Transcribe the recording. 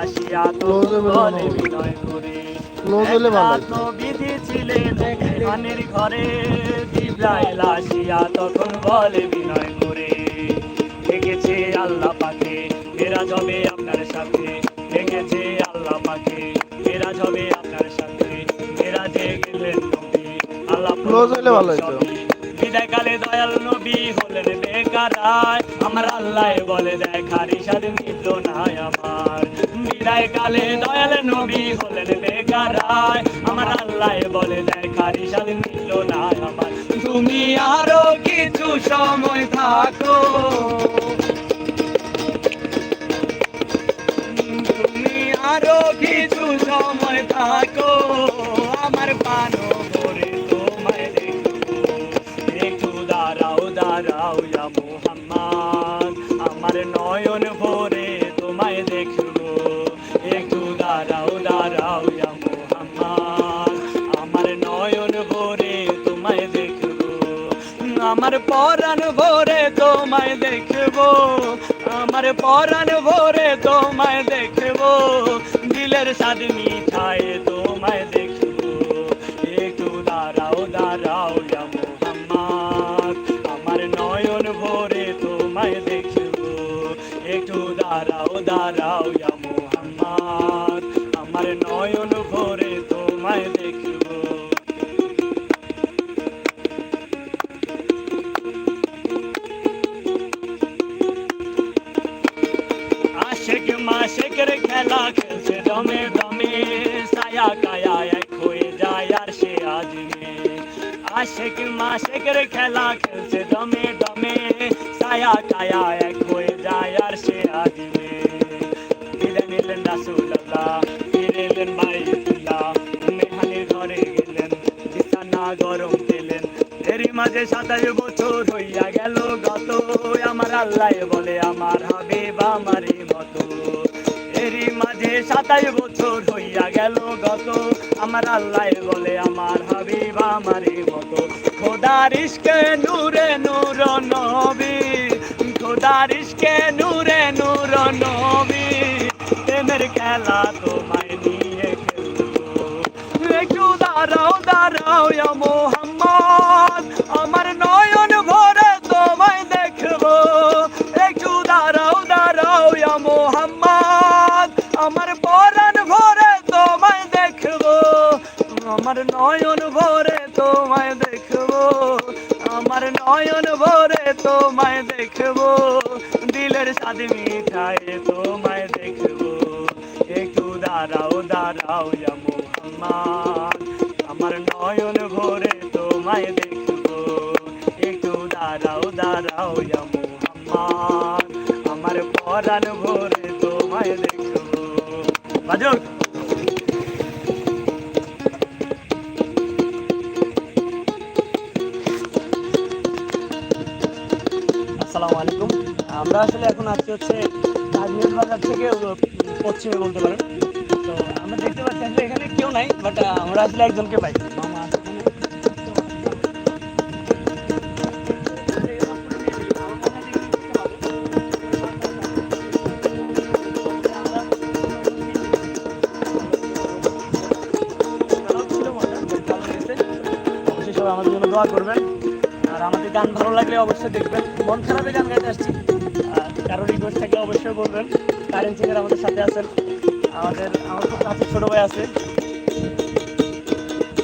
আসিয়া তখন বলে বিনয় করে, এক রাত নবীজি ছিলেন পানির ঘরে, জিবরাইল আসিয়া তখন বলে বিনয় করে, ডেকেছে আল্লাহ পাকে মেরাজ হবে আপনার সাথে, ডেকেছে আল্লাহ পাকে মেরাজ হবে আপনার সাথে, মেরাজে গেলেন নবী আল্লাহ বিদায় কালে দয়াল নবী হলেন বেকারায়, আমার আল্লাহ বলে দেখার ইশাদ মিটল না আমার, বিদায় কালে দয়াল নবী হলেন বেকারায়, আমার আল্লাহ বলে দেখার ইশাদ মিটল না আমার, তুমি আরো কিছু সময় থাকো, তুমি আরো কিছু সময় থাকো, আমার পানো ভরে তোমায় দেখবো, একটু দাঁড়াও দাঁড়াও ইয়া মুহাম্মদ, আমার নয়ন ভরে তোমায় দেখবো, একটু দাঁড়াও দাঁড়াও ইয়া মুহাম্মদ, আমার নয়ন ভরে তোমায় দেখবো, আমার পরাণ ভরে তোমায় দেখবো, আমার পরাণ ভরে তোমায় দেখবো, দিলের স্বাদ মিঠায় তোমায় দেখবো, একটু দাঁড়াও দাঁড়াও ইয়া মুহাম্মদ, আমার নয়ন ভরে তোমায় দেখবো, একটু দাঁড়াও দাঁড়াও ইয়া মুহাম্মদ, আমার নয়ন ভরে তোমায় দেখবো। আশেক মাশেকের খেলা খেলছে দমে দমে, সায়া কায়া এক হয়ে যায় আর সে আজমে, আশেক মাশেকের খেলা খেলছে দমে দমে, সায়া কায়া এক হয়ে যায় আর সে আজমে, দিলেন এলেন রাসূলুল্লাহ ফিরে এলেন বাইতুল্লাহ, মেহানির ঘরে গেলেন বিছানা গরম দিলেন, এরই মাঝে 27 বছর হইয়া গেল গত, আমার আল্লাহ বলে আমার হাবিব আমারই মতো, এরই মাঝে 27 বছর হইয়া গেল গত, আমার আল্লাহ বলে আমার হাবিব আমারই মতো, খোদার ইশকে নূরে নূর নবী, খোদার ইশকে নূরে নূর নবী, প্রেমের খেলা তোমায় নিয়ে খেলবো, একটু দাঁড়াও দাঁড়াও ইয়া মুহাম্মদ, আমার নয়ন ভরে তোমায় দেখবো, একটু দাঁড়াও দাঁড়াও ইয়া মুহাম্মদ, আমার পরাণ ভরে তোমায় দেখবো, আমার নয়ন ভরে তোমায় দেখবো, আমার নয়ন ভরে তোমায় দেখবো, দিলের স্বাদ মিঠায় তোমায় দেখবো, একটু দাঁড়াও দাঁড়াও ইয়া মুহাম্মদ, আমার নয়ন ভরে তোমায় দেখবো, একটু দাঁড়াও দাঁড়াও ইয়া মুহাম্মদ, আমার পরাণ ভরে তোমায় দেখবো। বাজুক আসসালামু আলাইকুম। আমরা আসলে এখন আজকে হচ্ছে আজমির বাজার থেকে পশ্চিমে বলতে পারেন, তো আমরা দেখতে পাচ্ছি আসলে এখানে কেউ নাই, বাট আমরা আসলে একজনকে পাই, মামা আছে এখানে। অবশ্যই সবাই আমাদের জন্য দোয়া করবেন, আর আমাদের গান ভালো লাগলে অবশ্যই দেখবেন, মন খারাপে গান গাইতে আসছি, কারো রিকোয়েস্ট থাকলে অবশ্যই বলবেন, কারেন্ট সিঙ্গার আমাদের সাথে আছেন, আমার খুব কাছে ছোটো ভাই আছে,